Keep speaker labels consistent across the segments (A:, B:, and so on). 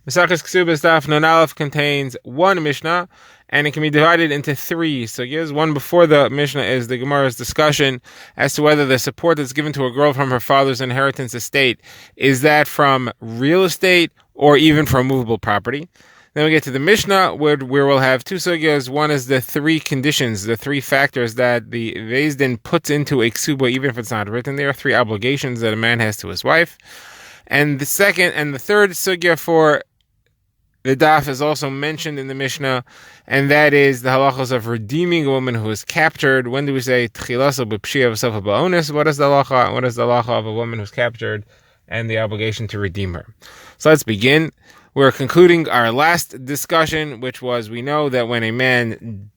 A: Kesubos Daf Nun Aleph contains one Mishnah, and it can be divided into three. So here's one before the Mishnah is the Gemara's discussion as to whether the support that's given to a girl from her father's inheritance estate is that from real estate or even from movable property. Then we get to the Mishnah, where we'll have two sugyas. One is the three conditions, the three factors that the Vezdin puts into a ksuba, even if it's not written there, three obligations that a man has to his wife. And the second and the third sugya for the daf is also mentioned in the Mishnah, and that is the halachos of redeeming a woman who is captured. When do we say tchilaso b'pshia v'sofa ba'onis? What is the halacha? What is the halacha of a woman who's captured and the obligation to redeem her? So let's begin. We're concluding our last discussion, which was we know that when a man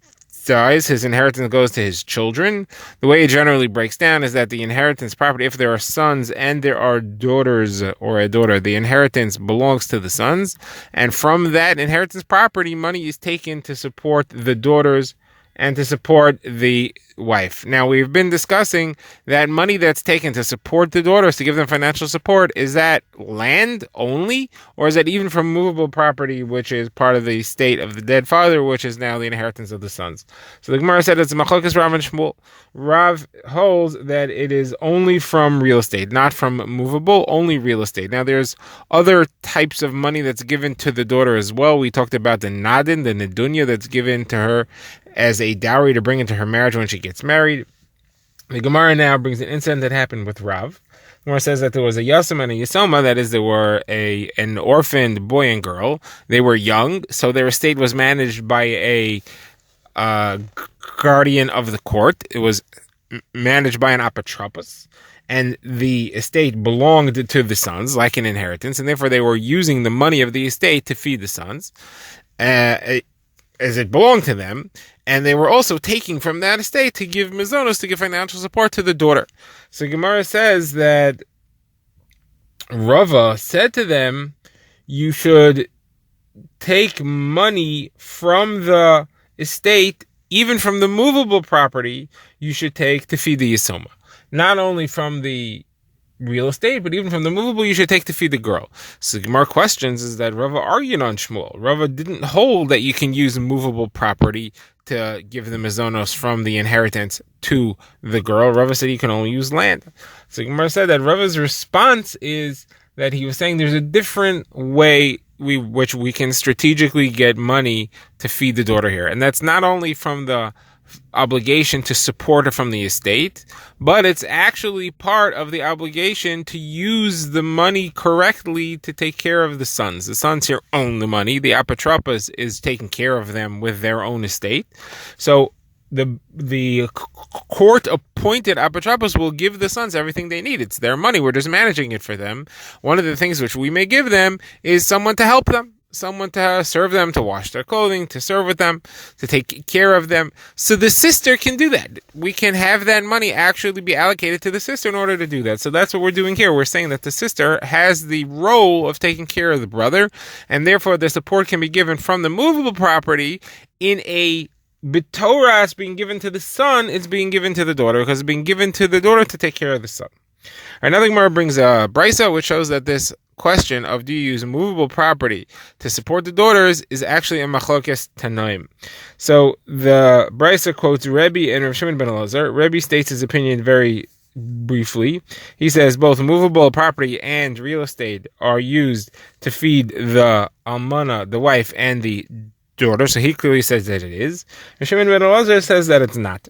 A: dies, his inheritance goes to his children. The way it generally breaks down is that the inheritance property, if there are sons and there are daughters or a daughter, the inheritance belongs to the sons. And from that inheritance property, money is taken to support the daughters and to support the wife. Now, we've been discussing that money that's taken to support the daughters, to give them financial support, is that land only, or is that even from movable property, which is part of the estate of the dead father, which is now the inheritance of the sons? So the Gemara said it's Machlokes Rav and Shmuel. Rav holds that it is only from real estate, not from movable, only real estate. Now, there's other types of money that's given to the daughter as well. We talked about the nadin, the nedunya that's given to her as a dowry to bring into her marriage when she gets married. The Gemara now brings an incident that happened with Rav. The Gemara says that there was a Yasam and a Yisoma, that is, there were an orphaned boy and girl. They were young, so their estate was managed by a guardian of the court. It was managed by an apotropos, and the estate belonged to the sons, like an inheritance, and therefore they were using the money of the estate to feed the sons, as it belonged to them, and they were also taking from that estate to give mizonos, to give financial support to the daughter. So Gemara says that Rava said to them, you should take money from the estate, even from the movable property, you should take to feed the Yisoma. Not only from the real estate, but even from the movable, you should take to feed the girl. So Gemara questions is that Rava argued on Shmuel. Rava didn't hold that you can use movable property to give the mizonos from the inheritance to the girl. Rava said you can only use land. So Gemara said that Rava's response is that he was saying there's a different way which we can strategically get money to feed the daughter here. And that's not only from the obligation to support her from the estate, but it's actually part of the obligation to use the money correctly to take care of the sons. The sons here own the money. The apotropos is taking care of them with their own estate. So the court-appointed apotropos will give the sons everything they need. It's their money. We're just managing it for them. One of the things which we may give them is someone to help them, someone to serve them, to wash their clothing, to serve with them, to take care of them. So the sister can do that. We can have that money actually be allocated to the sister in order to do that. So that's what we're doing here. We're saying that the sister has the role of taking care of the brother, and therefore the support can be given from the movable property. In a B'Torah, it's being given to the son, it's being given to the daughter, because it's being given to the daughter to take care of the son. Another Gemara brings a brisa which shows that this question of do you use movable property to support the daughters is actually a machlokes tanaim. So the brisa quotes Rebbe and Rav Shimon ben Elazar. Rebbe states his opinion very briefly. He says both movable property and real estate are used to feed the almana, the wife, and the daughter. So he clearly says that it is. Rav Shimon ben Elazar says that it's not.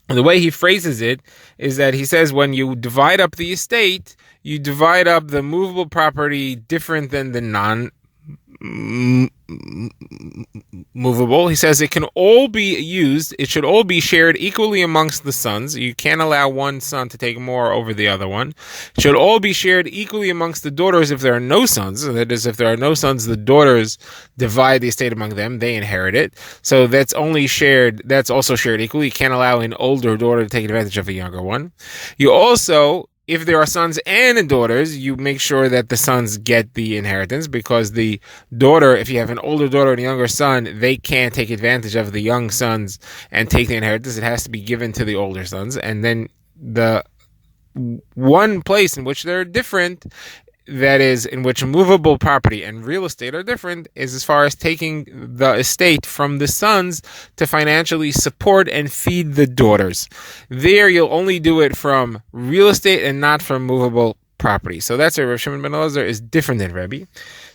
A: The way he phrases it is that he says when you divide up the estate, you divide up the movable property different than the non-movable. He says it can all be used, it should all be shared equally amongst the sons. You can't allow one son to take more over the other one. It should all be shared equally amongst the daughters if there are no sons. That is, if there are no sons, the daughters divide the estate among them, they inherit it. So that's also shared equally. You can't allow an older daughter to take advantage of a younger one. You also, if there are sons and daughters, you make sure that the sons get the inheritance, because the daughter, if you have an older daughter and a younger son, they can't take advantage of the young sons and take the inheritance. It has to be given to the older sons. And then the one place in which they're different that is in which movable property and real estate are different is as far as taking the estate from the sons to financially support and feed the daughters. There you'll only do it from real estate and not from movable property. So that's where Rav Shimon ben Elazar is different than Rebbe.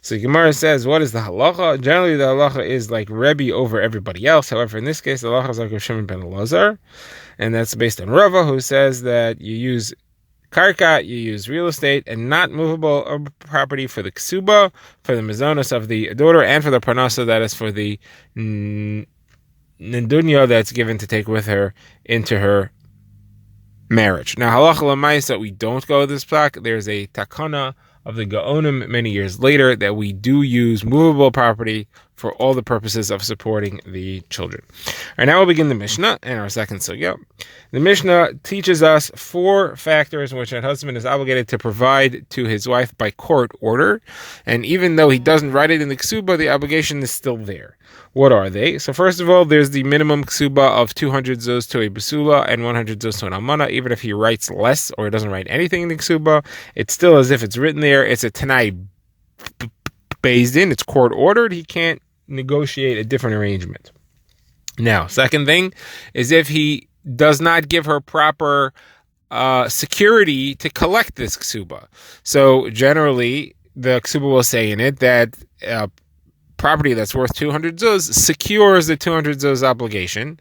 A: So Gemara says, what is the halacha? Generally the halacha is like Rebbe over everybody else. However, in this case the halacha is like Rav Shimon ben Elazar, and that's based on Rava, who says that you use karka, you use real estate and not movable property for the ksuba, for the mizonos of the daughter, and for the parnasa, that is for the nedunya that's given to take with her into her marriage. Now, halacha l'maisa, we don't go with this psak. There's a takana of the Gaonim many years later that we do use movable property for all the purposes of supporting the children. All right, now we'll begin the Mishnah and our second sugya. The Mishnah teaches us 4 factors in which a husband is obligated to provide to his wife by court order, and even though he doesn't write it in the ksuba, the obligation is still there. What are they? So first of all, there's the minimum ksuba of 200 zuz to a basula and 100 zuz to an almana. Even if he writes less or he doesn't write anything in the ksuba, it's still as if it's written there. It's a tanai based in, it's court ordered. He can't negotiate a different arrangement. Now, second thing is if he does not give her proper security to collect this ksuba. So generally, the ksuba will say in it that property that's worth 200 zuz secures the 200 zuz obligation.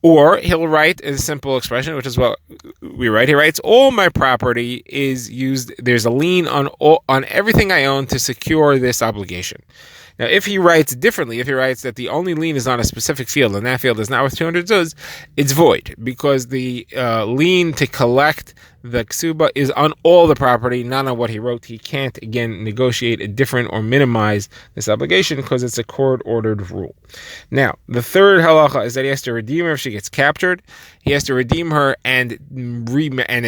A: Or he'll write a simple expression, which is what we write. He writes, all my property is used, there's a lien on everything I own to secure this obligation. Now, if he writes differently, if he writes that the only lien is on a specific field and that field is not worth 200 zuz, it's void, because the lien to collect the ksuba is on all the property, not on what he wrote. He can't, again, negotiate a different or minimize this obligation because it's a court-ordered rule. Now, the third halacha is that he has to redeem her if she gets captured. He has to redeem her and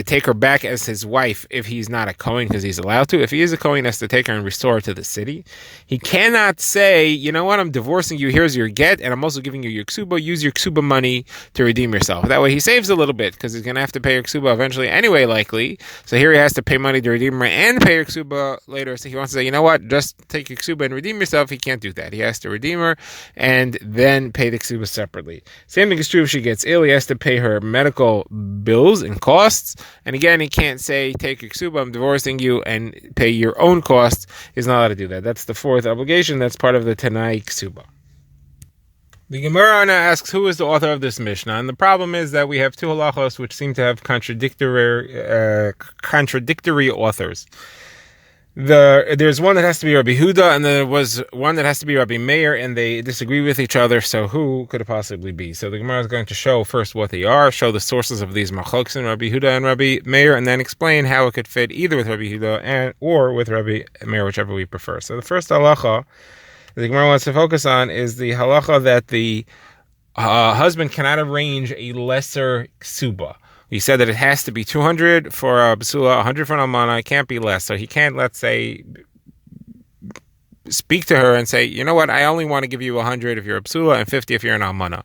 A: take her back as his wife if he's not a Kohen, because he's allowed to. If he is a Kohen, he has to take her and restore her to the city. He cannot say, you know what, I'm divorcing you, here's your get, and I'm also giving you your ksuba, use your ksuba money to redeem yourself. That way he saves a little bit, because he's going to have to pay her ksuba eventually anyway, likely. So here he has to pay money to redeem her and pay her ksuba later. So he wants to say, you know what, just take your ksuba and redeem yourself. He can't do that. He has to redeem her and then pay the ksuba separately. Same thing is true if she gets ill. He has to pay her medical bills and costs. And again, he can't say, take your ksuba, I'm divorcing you, and pay your own costs. He's not allowed to do that. That's the fourth obligation. That's part of the Tanai ksuba. The Gemara now asks, who is the author of this Mishnah? And the problem is that we have 2 halachos which seem to have contradictory authors. There's one that has to be Rabbi Huda, and there was one that has to be Rabbi Meir, and they disagree with each other, so who could it possibly be? So the Gemara is going to show first what they are, show the sources of these machlokes in Rabbi Huda and Rabbi Meir, and then explain how it could fit either with Rabbi Huda or with Rabbi Meir, whichever we prefer. So the first halacha the Gemara wants to focus on is the halacha that the husband cannot arrange a lesser ksuba. He said that it has to be 200 for a basula, 100 for an almana. It can't be less. So he can't, let's say, speak to her and say, you know what, I only want to give you 100 if you're a basula and 50 if you're an almana.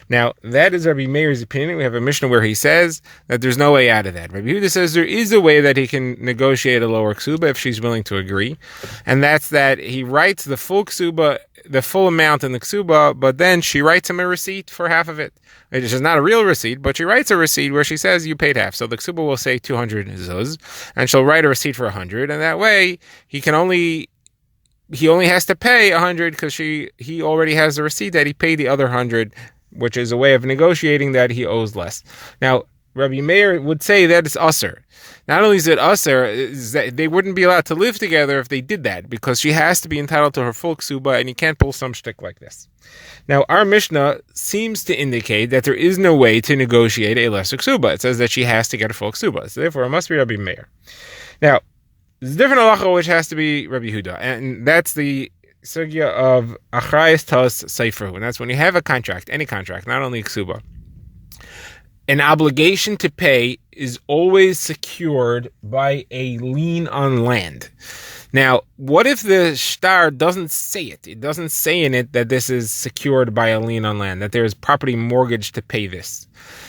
A: Now, that is Rabbi Meir's opinion. We have a Mishnah where he says that there's no way out of that. Rabbi Yehuda says there is a way that he can negotiate a lower ksuba if she's willing to agree. And that's that he writes the full ksuba, the full amount in the ksuba, but then she writes him a receipt for half of it. It is not a real receipt, but she writes a receipt where she says you paid half. So the ksuba will say 200 zuz, and she'll write a receipt for 100, and that way he only has to pay 100 because he already has the receipt that he paid the other 100, which is a way of negotiating that he owes less. Now, Rabbi Meir would say that it's usher. Not only is it usher, is that they wouldn't be allowed to live together if they did that, because she has to be entitled to her full ksuba, and you can't pull some shtick like this. Now, our Mishnah seems to indicate that there is no way to negotiate a lesser ksuba. It says that she has to get a full ksuba, so therefore it must be Rabbi Meir. Now, there's a different halacha which has to be Rabbi Huda, and that's the sugya of achrayis tas seifru, and that's when you have a contract, any contract, not only ksuba. An obligation to pay is always secured by a lien on land. Now, what if the shtar doesn't say it? It doesn't say in it that this is secured by a lien on land, that there is property mortgage to pay this.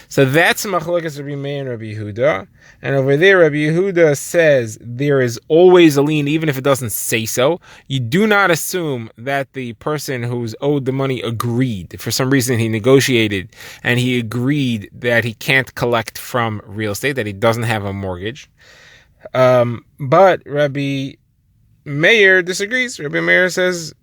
A: So that's Machlokes Rabbi Meir and Rabbi Yehuda. And over there, Rabbi Yehuda says there is always a lien, even if it doesn't say so. You do not assume that the person who's owed the money agreed. For some reason, he negotiated and he agreed that he can't collect from real estate, that he doesn't have a mortgage. But Rabbi Meir disagrees. Rabbi Meir says,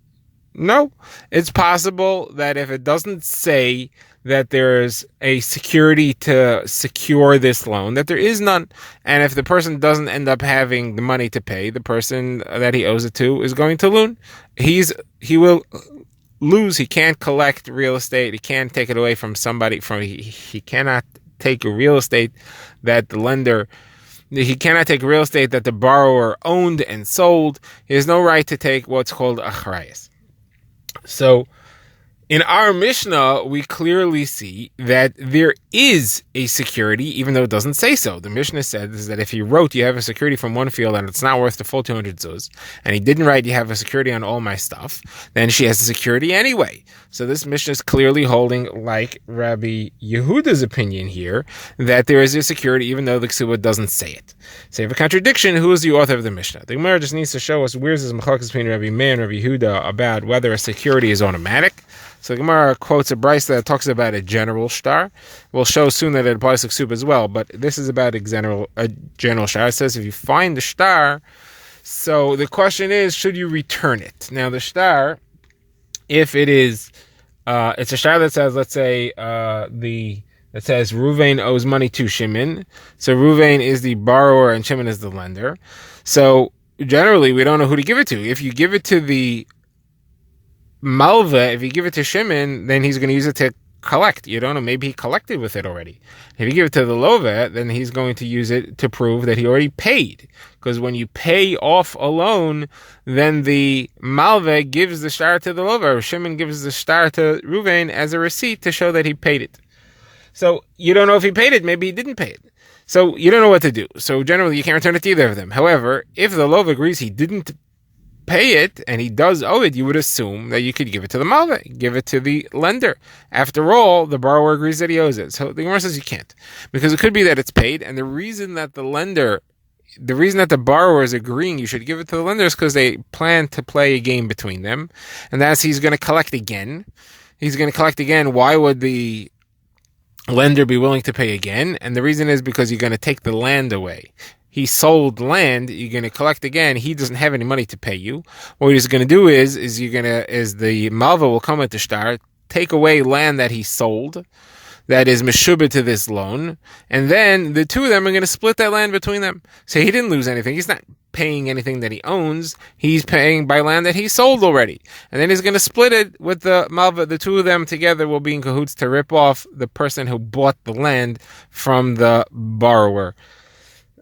A: no, it's possible that if it doesn't say that there's a security to secure this loan, that there is none. And if the person doesn't end up having the money to pay, the person that he owes it to is going to lose. He will lose. He can't collect real estate. He can't take it away from somebody. He cannot take a real estate that the lender... He cannot take real estate that the borrower owned and sold. He has no right to take what's called achrayus. So, in our Mishnah, we clearly see that there is a security, even though it doesn't say so. The Mishnah says that if he wrote, you have a security from one field and it's not worth the full 200 zuz, and he didn't write, you have a security on all my stuff, then she has a security anyway. So this Mishnah is clearly holding, like Rabbi Yehuda's opinion here, that there is a security even though the Kesuba doesn't say it. So you have a contradiction. Who is the author of the Mishnah? The Gemara just needs to show us where's this machlokes between Rabbi Meir and Rabbi Yehuda about whether a security is automatic. So the Gemara quotes a brayso that talks about a general shtar. We'll show soon that it applies to Kesuba as well, but this is about a general shtar. It says if you find the shtar, so the question is, should you return it? Now the shtar, if it is, it's a shtar that says, let's say, it says Ruvain owes money to Shimon. So Ruvain is the borrower and Shimon is the lender. So generally, we don't know who to give it to. If you give it to the Malva, if you give it to Shimon, then he's going to use it to collect. You don't know, maybe he collected with it already. If you give it to the Lova, then he's going to use it to prove that he already paid. Because when you pay off a loan, then the Malva gives the shtar to the Lova, or Shimon gives the shtar to Ruvain as a receipt to show that he paid it. So you don't know if he paid it, maybe he didn't pay it. So you don't know what to do. So generally you can't return it to either of them. However, if the Lova agrees he didn't pay it and he does owe it, you would assume that you could give it to the Malva, give it to the lender. After all, the borrower agrees that he owes it. So the Gemara says you can't, because it could be that it's paid, and the reason that the borrower is agreeing you should give it to the lender is because they plan to play a game between them, and that's he's going to collect again. Why would the lender be willing to pay again? And the reason is because you're going to take the land away. He sold land, you're going to collect again. He doesn't have any money to pay you. What he's going to do is the Malva will come at the shtar, take away land that he sold, that is meshubah to this loan, and then the two of them are going to split that land between them. So he didn't lose anything. He's not paying anything that he owns. He's paying by land that he sold already. And then he's going to split it with the Malva. The two of them together will be in cahoots to rip off the person who bought the land from the borrower,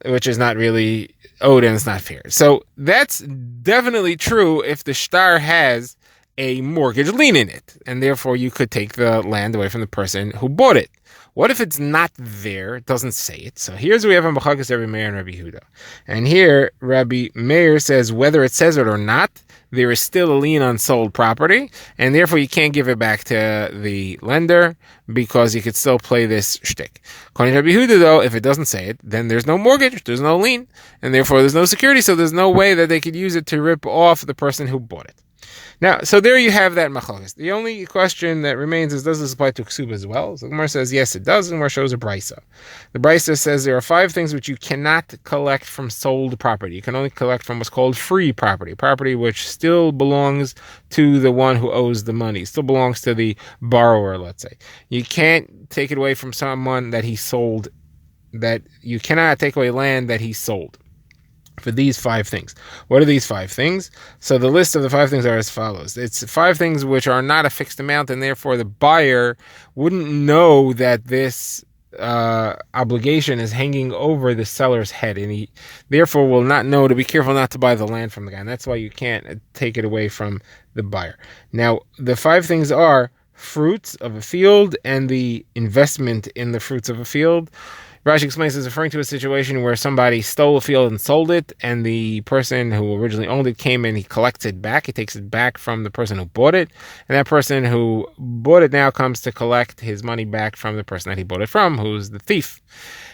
A: which is not really owed and it's not fair. So that's definitely true if the shtar has a mortgage lien in it, and therefore you could take the land away from the person who bought it. What if it's not there? It doesn't say it. So here's where we have in Machlokes Rabbi Meir and Rabbi Yehuda. And here Rabbi Meir says whether it says it or not, there is still a lien on sold property, and therefore you can't give it back to the lender because you could still play this shtick. According to Rabbi Yehuda, though, if it doesn't say it, then there's no mortgage, there's no lien, and therefore there's no security, so there's no way that they could use it to rip off the person who bought it. Now, so there you have that machlokes. The only question that remains is, does this apply to Kesuba as well? So the Gemara says, yes, it does, and Gemara shows a brayso. The brayso says there are 5 things which you cannot collect from sold property. You can only collect from what's called free property, property which still belongs to the one who owes the money, still belongs to the borrower, let's say. You can't take it away from someone that he sold, that you cannot take away land that he sold. For these 5 things. What are these 5 things? So the list of the 5 things are as follows. It's 5 things which are not a fixed amount, and therefore the buyer wouldn't know that this obligation is hanging over the seller's head, and he therefore will not know to be careful not to buy the land from the guy. And that's why you can't take it away from the buyer. Now, the 5 things are fruits of a field and the investment in the fruits of a field. Rashi explains is referring to a situation where somebody stole a field and sold it, and the person who originally owned it came in, he collects it back, he takes it back from the person who bought it, and that person who bought it now comes to collect his money back from the person that he bought it from, who's the thief.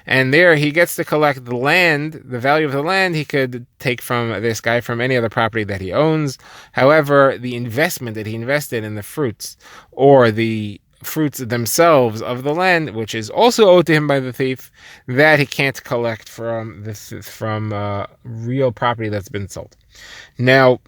A: And there he gets to collect the land, the value of the land he could take from this guy from any other property that he owns. However, the investment that he invested in the fruits or the fruits themselves of the land, which is also owed to him by the thief, that he can't collect from real property that's been sold. Now,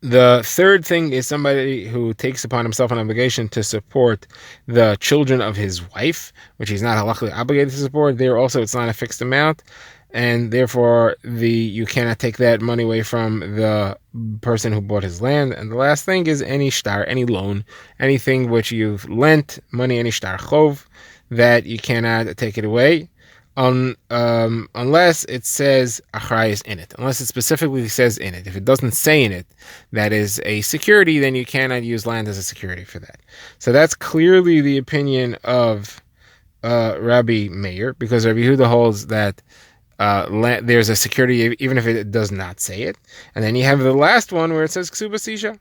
A: the third thing is somebody who takes upon himself an obligation to support the children of his wife, which he's not halakhically obligated to support. There also, it's not a fixed amount, and therefore you cannot take that money away from the person who bought his land. And the last thing is any shtar, any loan, anything which you've lent money, any shtar chov, that you cannot take it away. Unless it says achrayus in it, unless it specifically says in it. If it doesn't say in it that is a security, then you cannot use land as a security for that. So that's clearly the opinion of Rabbi Meir, because Rabbi Yehuda holds that there's a security even if it does not say it. And then you have the last one where it says Kesubos Isha.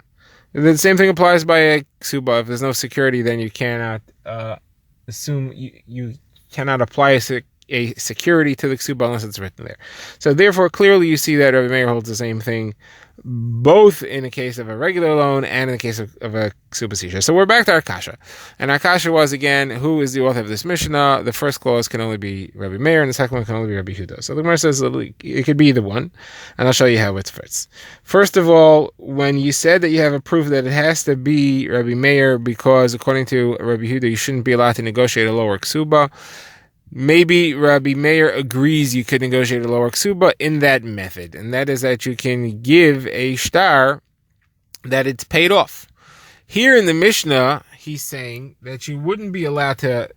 A: The same thing applies by a ksuba. If there's no security, then you cannot assume you cannot apply a security to the ksuba unless it's written there. So therefore, clearly you see that Rabbi Meir holds the same thing, both in the case of a regular loan and in the case of a Kesubos Isha. So we're back to our kasha. And our kasha was, again, who is the author of this Mishnah? The first clause can only be Rabbi Meir, and the second one can only be Rabbi Yehuda. So the Gemara says it could be either one, and I'll show you how it fits. First of all, when you said that you have a proof that it has to be Rabbi Meir, because according to Rabbi Yehuda, you shouldn't be allowed to negotiate a lower ksuba, maybe Rabbi Meir agrees you could negotiate a lower ksuba in that method, and that is that you can give a shtar that it's paid off. Here in the Mishnah, he's saying that you wouldn't be allowed to.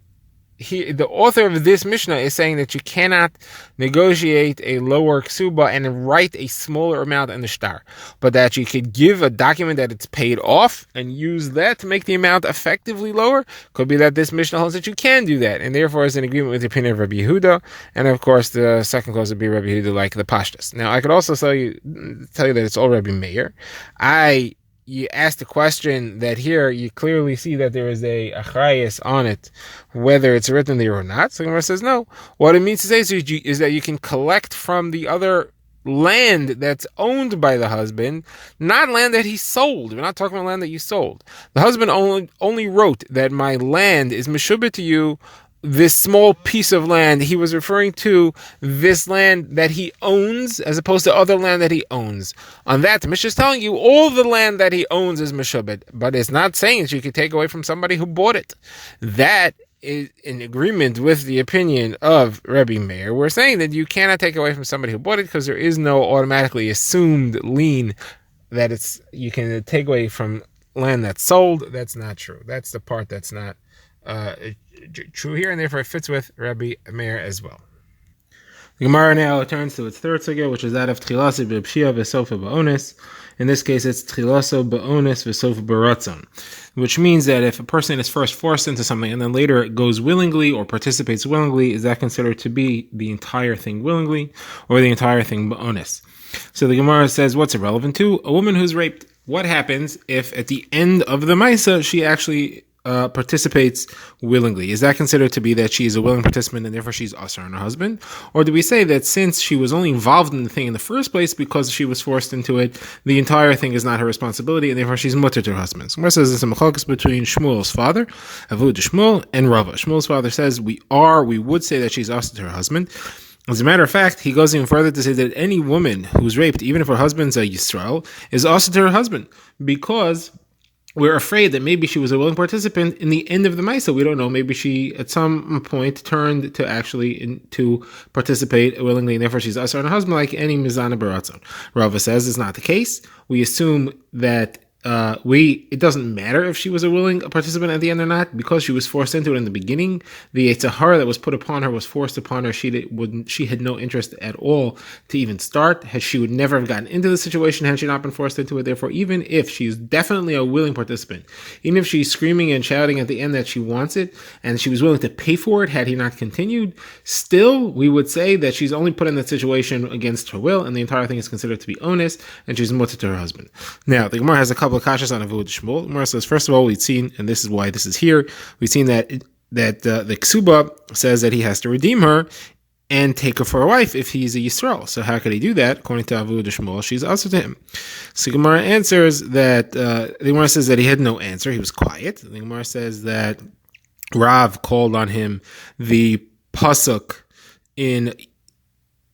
A: The author of this Mishnah is saying that you cannot negotiate a lower ksuba and write a smaller amount in the shtar, but that you could give a document that it's paid off and use that to make the amount effectively lower. Could be that this Mishnah holds that you can do that, and therefore is in agreement with the opinion of Rabbi Yehuda. And of course, the second clause would be Rabbi Yehuda, like the Pashtus. Now, I could also tell you that it's all Rabbi Meir. You asked a question that here you clearly see that there is a achrayus on it, whether it's written there or not. So Gemara says no. What it means to say is that you can collect from the other land that's owned by the husband, not land that he sold. We're not talking about land that you sold. The husband only wrote that my land is meshubah to you, this small piece of land. He was referring to this land that he owns as opposed to other land that he owns. On that, the Mishnah is telling you all the land that he owns is meshubed, but it's not saying that you could take away from somebody who bought it. That is in agreement with the opinion of Rabbi Meir. We're saying that you cannot take away from somebody who bought it because there is no automatically assumed lien that you can take away from land that's sold. That's not true. That's the part that's not true here, and therefore it fits with Rabbi Meir as well. The Gemara now turns to its third sugya, which is that of Tchilaso b'pshia v'sofa ba'ones. In this case, it's Tchilaso ba'ones v'sofa b'ratzon, which means that if a person is first forced into something and then later it goes willingly or participates willingly, is that considered to be the entire thing willingly or the entire thing ba'ones? So the Gemara says, what's it relevant to? A woman who's raped. What happens if at the end of the Maisa she actually participates willingly? Is that considered to be that she is a willing participant and therefore she's usher on her husband? Or do we say that since she was only involved in the thing in the first place because she was forced into it, the entire thing is not her responsibility and therefore she's mutter to her husband? So Gemara says it's a machlokas between Shmuel's father, Avud Shmuel, and Rava. Shmuel's father says we would say that she's usher to her husband. As a matter of fact, he goes even further to say that any woman who's raped, even if her husband's a Yisrael, is usher to her husband, because we're afraid that maybe she was a willing participant in the end of the Maisa. We don't know. Maybe she, at some point, turned to actually to participate willingly, and therefore she's usher on her husband, like any Mizana Baratzon. Rava says it's not the case. We assume that it doesn't matter if she was a willing participant at the end or not, because she was forced into it in the beginning. The Yitzhahara that was put upon her was forced upon her. She had no interest at all to even start. She would never have gotten into the situation had she not been forced into it. Therefore, even if she's definitely a willing participant, even if she's screaming and shouting at the end that she wants it, and she was willing to pay for it had he not continued, still we would say that she's only put in that situation against her will, and the entire thing is considered to be onus, and she's mutter to her husband. Now, the Gemara has a couple of kashas on Avud Shmuel. The Gemara says, first of all, we've seen, and this is why this is here, we've seen that the Ksuba says that he has to redeem her and take her for a wife if he's a Yisrael. So how could he do that? According to Avud Shmuel, she's also to him. So Gemara answers that, the Gemara says that he had no answer, he was quiet. The Gemara says that Rav called on him the pasuk in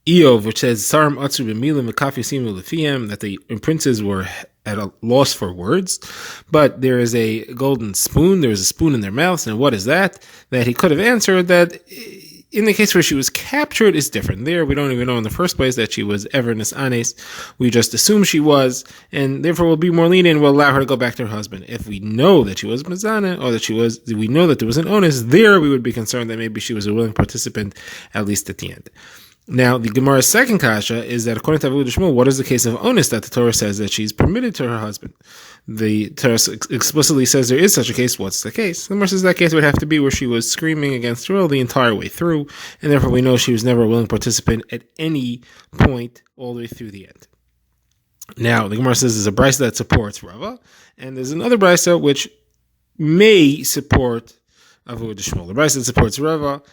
A: Eov, which says Saram Atzu b'milim v'kaf yasimu lefiyem, that the princes were at a loss for words, but there is a golden spoon, there is a spoon in their mouths, and what is that? That he could have answered that in the case where she was captured is different. There, we don't even know in the first place that she was ever nisanes. We just assume she was, and therefore we'll be more lenient, we'll allow her to go back to her husband. If we know that she was mizana, or that we know that there was an onus, there we would be concerned that maybe she was a willing participant, at least at the end. Now, the Gemara's second kasha is that according to Avud Shmuel, what is the case of onus that the Torah says that she's permitted to her husband? The Torah explicitly says there is such a case. What's the case? The Gemara says that case would have to be where she was screaming against her will the entire way through, and therefore we know she was never a willing participant at any point all the way through the end. Now, the Gemara says there's a brisa that supports Rava, and there's another brisa which may support Avud Shmuel. The brisa that supports Rava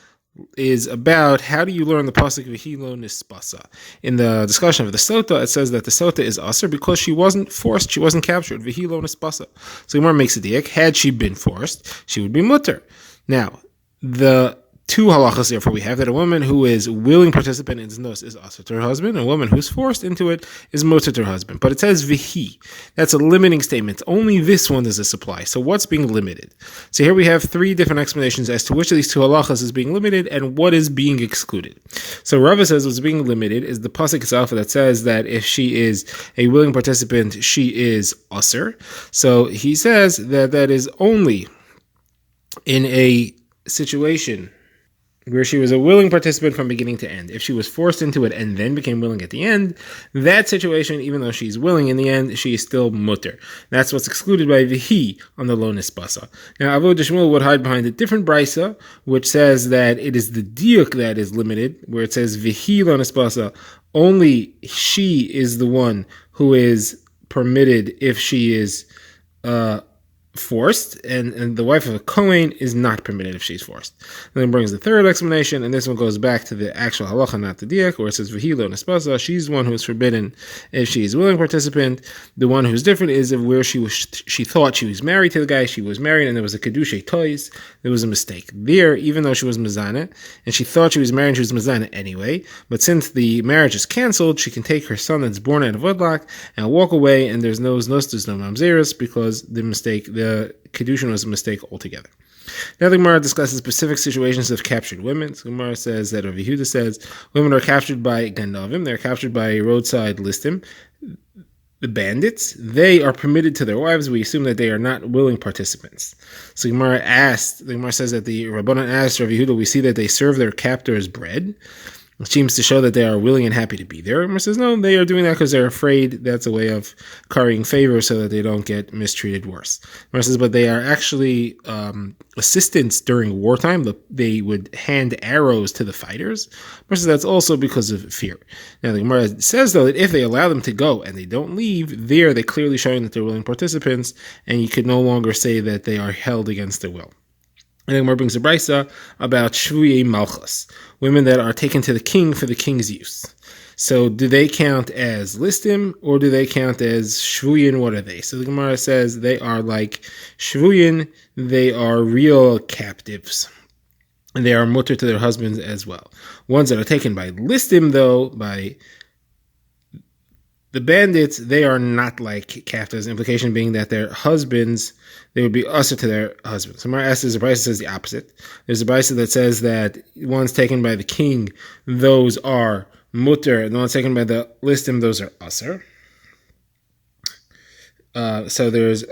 A: is about how do you learn the pasuk v'hilo nispasa. In the discussion of the sota, it says that the sota is aser because she wasn't forced, she wasn't captured. V'hilo nispasa. So Gemara makes a diak. Had she been forced, she would be mutter. Now, the two halachas therefore we have that a woman who is willing participant in znos is aser to her husband, and a woman who's forced into it is mutter to her husband. But it says v'hi. That's a limiting statement. Only this one is a supply. So what's being limited? So here we have three different explanations as to which of these two halachas is being limited and what is being excluded. So Rava says what's being limited is the pasuk itself that says that if she is a willing participant, she is aser. So he says that is only in a situation where she was a willing participant from beginning to end. If she was forced into it and then became willing at the end, that situation, even though she's willing in the end, she is still mutter. That's what's excluded by vihi on the lo nispasa. Now, Avod Shmuel would hide behind a different brisa, which says that it is the diuk that is limited, where it says vihi lo nispasa, only she is the one who is permitted if she is forced, and the wife of a Kohen is not permitted if she's forced. And then brings the third explanation, and this one goes back to the actual halacha, not the diak, where it says v'hilo nespasa. She's the one who is forbidden if she is a willing participant. The one who's different is of where she thought she was married to the guy. She was married, and there was a kedusha toys. There was a mistake there, even though she was mezana, and she thought she was married. She was mezana anyway. But since the marriage is canceled, she can take her son that's born out of wedlock and walk away, and there's no mamzeris because the kedushin was a mistake altogether. Now the Gemara discusses specific situations of captured women. So the Gemara says that, or Yehuda says, women are captured by ganavim, they're captured by roadside listim. The bandits, they are permitted to their wives. We assume that they are not willing participants. So the Gemara says that the Rabbanan asked Rav Yehuda, we see that they serve their captors bread. It seems to show that they are willing and happy to be there. Gemara says, no, they are doing that because they're afraid. That's a way of currying favor so that they don't get mistreated worse. Gemara says, but they are actually assistants during wartime. They would hand arrows to the fighters. Gemara says that's also because of fear. Now, the Gemara says, though, that if they allow them to go and they don't leave, they're clearly showing that they're willing participants, and you could no longer say that they are held against their will. And then Gemara brings a brisa about shvuyei malchus, women that are taken to the king for the king's use. So do they count as listim or do they count as shvuyin? What are they? So the Gemara says they are like shvuyin, they are real captives. And they are mutter to their husbands as well. Ones that are taken by listim, though, by the bandits, they are not like captives, implication being that their husbands, they would be usher to their husbands. So Mara asks, there's a brisa that says the opposite. There's a brisa that says that ones taken by the king, those are mutter, and the ones taken by the listim, those are usher. So there's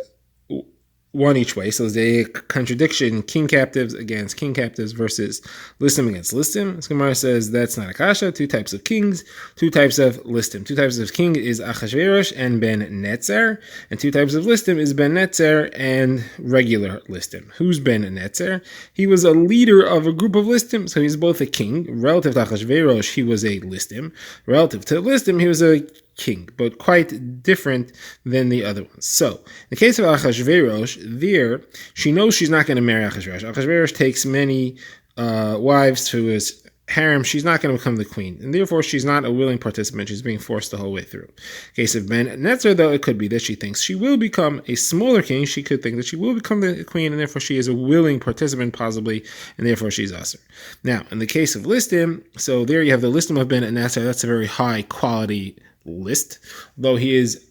A: one each way. So there's a contradiction: king captives against king captives versus listim against listim. As Gemara says, that's not a kasha. Two types of kings, two types of listim. Two types of king is Achashverosh and Ben Netzer, and two types of listim is Ben Netzer and regular listim. Who's Ben Netzer? He was a leader of a group of listim, so he's both a king. Relative to Achashverosh, he was a listim. Relative to listim, he was a king, but quite different than the other ones. So, in the case of Achashverosh, there, she knows she's not going to marry Achashverosh. Achashverosh takes many wives to his harem. She's not going to become the queen, and therefore she's not a willing participant. She's being forced the whole way through. In the case of Ben Netzer, though, it could be that she thinks she will become a smaller king. She could think that she will become the queen, and therefore she is a willing participant, possibly, and therefore she's usher. Now, in the case of listim, so there you have the listim of Ben Netzer. That's a very high quality list. Though he is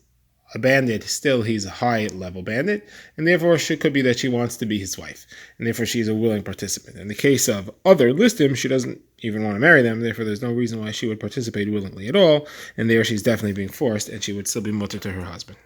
A: a bandit, still he's a high level bandit, and therefore it could be that she wants to be his wife, and therefore she's a willing participant. In the case of other listim, she doesn't even want to marry them, therefore there's no reason why she would participate willingly at all, and there she's definitely being forced, and she would still be mutter to her husband.